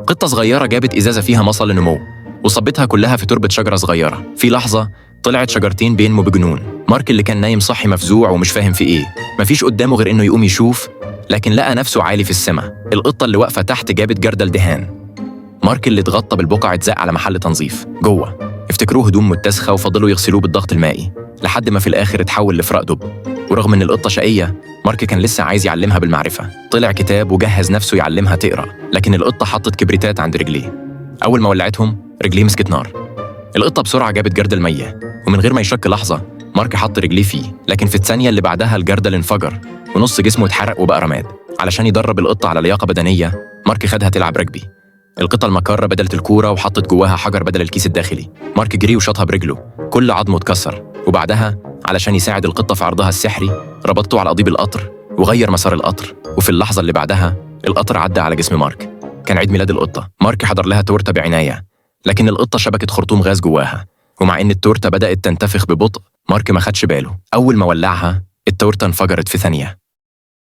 قطة صغيرة جابت إزازة فيها مصل للنمو وصبتها كلها في تربة شجرة صغيرة. في لحظة طلعت شجرتين بينمو بجنون. مارك اللي كان نايم صحي مفزوع ومش فاهم في إيه، مفيش قدامه غير إنه يقوم يشوف، لكن لقى نفسه عالي في السماء. القطة اللي واقفة تحت جابت جردل دهان. مارك اللي اتغطى بالبقع اتزق على محل تنظيف جوه. افتكروه هدوم متسخة وفضلوا يغسلوه بالضغط المائي لحد ما في الآخر اتحول لفراء دب. ورغم إن القطة شقية، مارك كان لسه عايز يعلمها بالمعرفة. طلع كتاب وجهز نفسه يعلمها تقرأ، لكن القطة حطت كبريتات عند رجليه. أول ما ولعتهم رجليه مسكت نار. القطة بسرعة جابت جردل مية، ومن غير ما يشك لحظة مارك حط رجليه فيه، لكن في الثانية اللي بعدها الجردل انفجر ونص جسمه اتحرق وبقى رماد. علشان يدرب القطة على لياقة بدنية، مارك خدها تلعب رجبي. القطة المكارة بدلت الكورة وحطت جواها حجر بدل الكيس الداخلي. مارك جري وشاطها برجله، كل عظمه اتكسر. وبعدها علشان يساعد القطة في عرضها السحري، ربطته على قضيب القطر وغير مسار القطر. وفي اللحظة اللي بعدها القطر عدى على جسم مارك. كان عيد ميلاد القطة. مارك حضر لها تورتة بعناية، لكن القطة شبكت خرطوم غاز جواها، ومع إن التورتة بدأت تنتفخ ببطء، مارك ما خدش باله. أول ما ولعها التورتة انفجرت في ثانية.